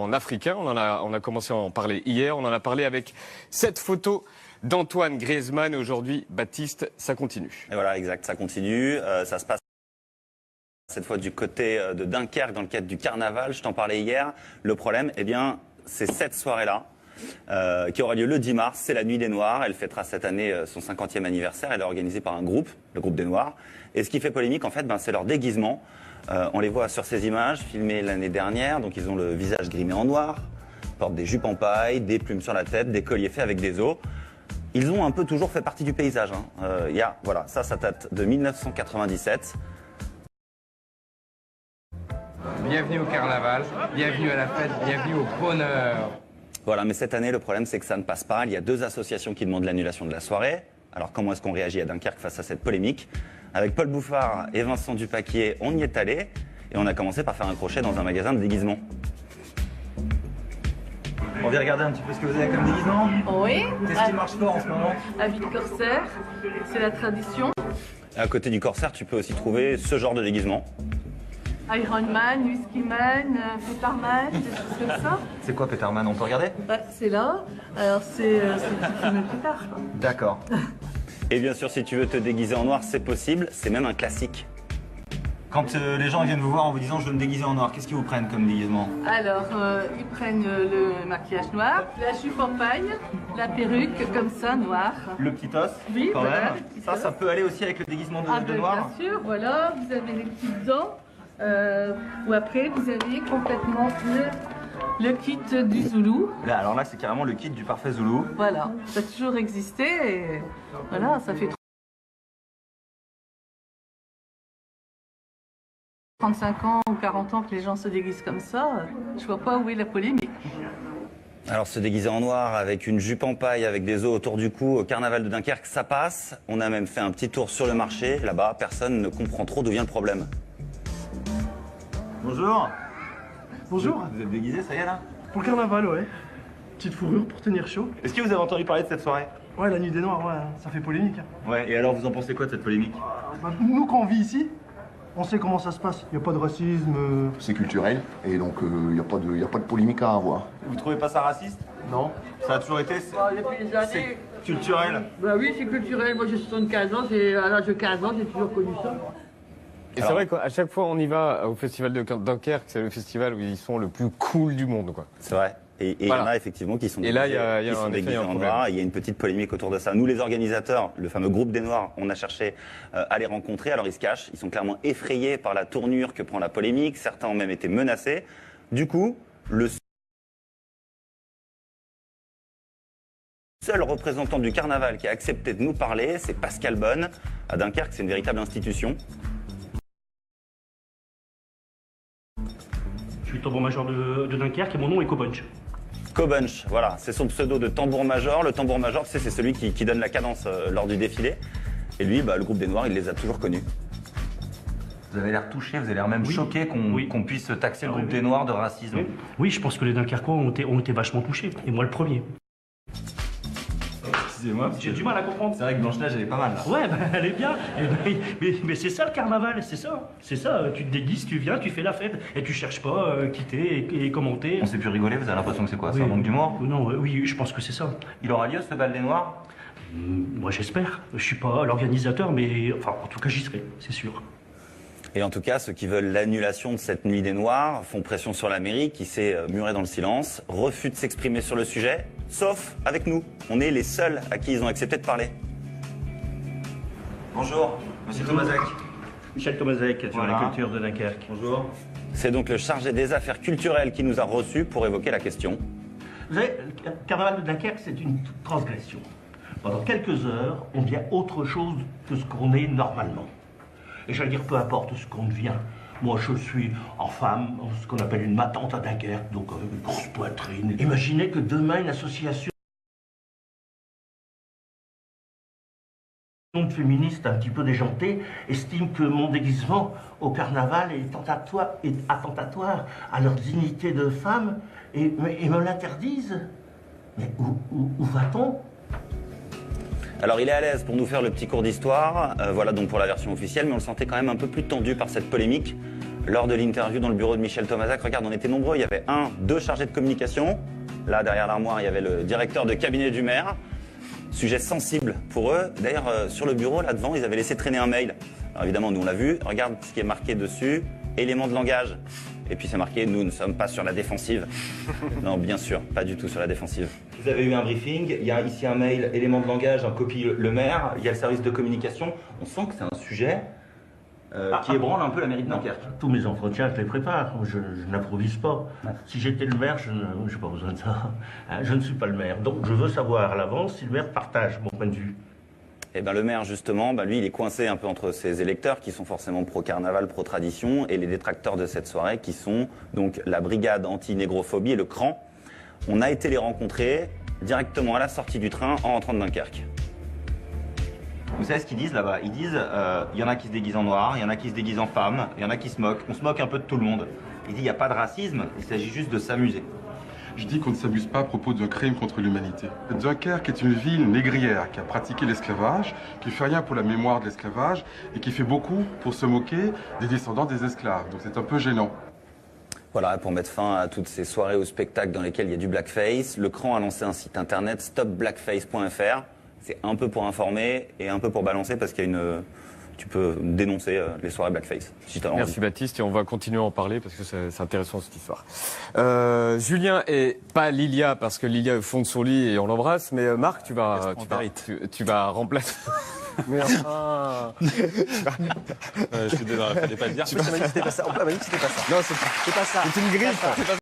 en africain. On a commencé à en parler hier. On en a parlé avec cette photo d'Antoine Griezmann. Et aujourd'hui, Baptiste, ça continue. Et voilà, exact, ça continue. Ça se passe cette fois du côté de Dunkerque dans le cadre du carnaval. Je t'en parlais hier. Le problème, eh bien, c'est cette soirée-là. Qui aura lieu le 10 mars, c'est la Nuit des Noirs. Elle fêtera cette année son 50e anniversaire. Elle est organisée par un groupe, le groupe des Noirs. Et ce qui fait polémique, en fait, c'est leur déguisement. On les voit sur ces images, filmées l'année dernière. Donc ils ont le visage grimé en noir, portent des jupes en paille, des plumes sur la tête, des colliers faits avec des os. Ils ont un peu toujours fait partie du paysage. Voilà, ça date de 1997. Bienvenue au carnaval, bienvenue à la fête, bienvenue au bonheur. Voilà, mais cette année, le problème, c'est que ça ne passe pas. Il y a 2 associations qui demandent l'annulation de la soirée. Alors, comment est-ce qu'on réagit à Dunkerque face à cette polémique? Avec Paul Bouffard et Vincent Dupaquier, on y est allé. Et on a commencé par faire un crochet dans un magasin de déguisement. On vient regarder un petit peu ce que vous avez comme déguisement. Oui. Qu'est-ce qui marche fort en ce moment? Habit de corsaire, c'est la tradition. À côté du corsaire, tu peux aussi trouver ce genre de déguisement. Ironman, Whiskyman, Peterman, des choses comme ça. C'est quoi Peterman? On peut regarder? C'est là. Alors c'est le petit film plus tard. D'accord. Et bien sûr, si tu veux te déguiser en noir, c'est possible. C'est même un classique. Quand les gens viennent vous voir en vous disant « je veux me déguiser en noir », qu'est-ce qu'ils vous prennent comme déguisement? Alors, ils prennent le maquillage noir, la jupe en paille, la perruque comme ça, noire. Le petit os? Oui, quand voilà, même. le petit Ça os. peut aller aussi avec le déguisement de noir? Bien sûr, voilà, vous avez les petites dents. Ou après, vous avez complètement le kit du Zoulou. Là, alors là, c'est carrément le kit du parfait Zoulou. Voilà, ça a toujours existé et voilà, ça fait 35 ans ou 40 ans que les gens se déguisent comme ça. Je vois pas où est la polémique. Alors, se déguiser en noir avec une jupe en paille, avec des os autour du cou, au carnaval de Dunkerque, ça passe. On a même fait un petit tour sur le marché. Là-bas, personne ne comprend trop d'où vient le problème. Bonjour. Bonjour. Vous êtes déguisé, ça y est là? Pour le carnaval, ouais. Petite fourrure pour tenir chaud. Est-ce que vous avez entendu parler de cette soirée? Ouais, la nuit des noirs, ouais, ça fait polémique. Ouais, et alors vous en pensez quoi de cette polémique? Nous, quand on vit ici, on sait comment ça se passe. Il n'y a pas de racisme. C'est culturel, et donc il n'y a pas de polémique à avoir. Vous trouvez pas ça raciste? Non. Ça a toujours été Depuis des années. culturel? Bah oui, c'est culturel. Moi j'ai 75 ans, à l'âge de 15 ans, j'ai toujours connu ça. Et c'est vrai qu'à chaque fois on y va au festival de Dunkerque, c'est le festival où ils sont le plus cool du monde, quoi. C'est vrai. Et il y en a effectivement qui sont déguisés, en noir. Il y a une petite polémique autour de ça. Nous, les organisateurs, le fameux groupe des Noirs, on a cherché à les rencontrer. Alors ils se cachent, ils sont clairement effrayés par la tournure que prend la polémique. Certains ont même été menacés. Du coup, le seul représentant du carnaval qui a accepté de nous parler, c'est Pascal Bonne. À Dunkerque, c'est une véritable institution. Je suis tambour-major de Dunkerque et mon nom est Cobunch. Cobunch, voilà, c'est son pseudo de tambour-major. Le tambour-major, c'est celui qui donne la cadence lors du défilé. Et lui, le groupe des Noirs, il les a toujours connus. Vous avez l'air touché, vous avez l'air même choqué qu'on puisse taxer le groupe des Noirs de racisme. Oui, je pense que les Dunkerquois ont été vachement touchés, et moi le premier. Excusez-moi, J'ai du mal à comprendre. c'est vrai que Blanche-Neige, elle est pas mal là. Ouais, elle est bien. Mais c'est ça le carnaval, c'est ça. C'est ça, tu te déguises, tu viens, tu fais la fête. Et tu cherches pas quitter et commenter. On sait plus rigoler, vous avez l'impression que c'est quoi? Oui. C'est un manque d'humour? Non, oui, je pense que c'est ça. Il aura lieu ce bal des Noirs? Moi j'espère. Je suis pas l'organisateur, mais enfin, en tout cas j'y serai, c'est sûr. Et en tout cas, ceux qui veulent l'annulation de cette Nuit des Noirs font pression sur la mairie qui s'est murée dans le silence, refuse de s'exprimer sur le sujet, sauf avec nous. On est les seuls à qui ils ont accepté de parler. Bonjour, monsieur Tomazek. Michel Tomazek, sur Voilà. la culture de Dunkerque. Bonjour. C'est donc le chargé des affaires culturelles qui nous a reçus pour évoquer la question. Vous savez, le carnaval de Dunkerque, c'est une transgression. Pendant quelques heures, on devient autre chose que ce qu'on est normalement. Et j'allais dire, peu importe ce qu'on devient. Moi, je suis en femme, ce qu'on appelle une matante à Dunkerque, donc avec une grosse poitrine. Imaginez que demain, une association féministe un petit peu déjantée estime que mon déguisement au carnaval est attentatoire à leur dignité de femme et me l'interdisent. Mais où va-t-on? Alors il est à l'aise pour nous faire le petit cours d'histoire, voilà donc pour la version officielle, mais on le sentait quand même un peu plus tendu par cette polémique. lors de l'interview dans le bureau de Michel Thomazac. Regarde, on était nombreux, il y avait 2 chargés de communication. Là, derrière l'armoire, il y avait le directeur de cabinet du maire. Sujet sensible pour eux. D'ailleurs, sur le bureau, là devant, ils avaient laissé traîner un mail. Alors évidemment, nous on l'a vu. Regarde ce qui est marqué dessus. Éléments de langage. Et puis c'est marqué, nous ne sommes pas sur la défensive. Non, bien sûr, pas du tout sur la défensive. Vous avez eu un briefing, il y a ici un mail, éléments de langage, en copie le maire, il y a le service de communication. On sent que c'est un sujet qui ébranle un peu la mairie de Dunkerque. Tous mes entretiens, je les prépare. Je n'improvise pas. Si j'étais le maire, je n'ai pas besoin de ça. Je ne suis pas le maire. Donc je veux savoir à l'avance si le maire partage mon point de vue. Eh ben, le maire, justement, lui, il est coincé un peu entre ses électeurs qui sont forcément pro-carnaval, pro-tradition, et les détracteurs de cette soirée qui sont donc la brigade anti-négrophobie et le CRAN. On a été les rencontrer directement à la sortie du train en rentrant de Dunkerque. Vous savez ce qu'ils disent là-bas? Ils disent, il y en a qui se déguisent en noir, il y en a qui se déguisent en femme, il y en a qui se moquent. On se moque un peu de tout le monde. Ils disent, il n'y a pas de racisme, il s'agit juste de s'amuser. Je dis qu'on ne s'abuse pas à propos d'un crime contre l'humanité. Dunkerque est une ville négrière qui a pratiqué l'esclavage, qui fait rien pour la mémoire de l'esclavage et qui fait beaucoup pour se moquer des descendants des esclaves. Donc c'est un peu gênant. Voilà, pour mettre fin à toutes ces soirées ou spectacles dans lesquels il y a du blackface, le CRAN a lancé un site internet stopblackface.fr. C'est un peu pour informer et un peu pour balancer parce qu'il y a tu peux dénoncer les soirées blackface. Si t'as envie. Merci Baptiste, et on va continuer à en parler parce que c'est intéressant cette histoire. Julien et pas Lilia, parce que Lilia est au fond de son lit et on l'embrasse, mais Marc, tu vas remplacer. Merde. Je suis désolé, fallait pas le dire. C'était pas ça. On m'a dit que c'était pas ça. Non, c'est pas ça. C'est une griffe.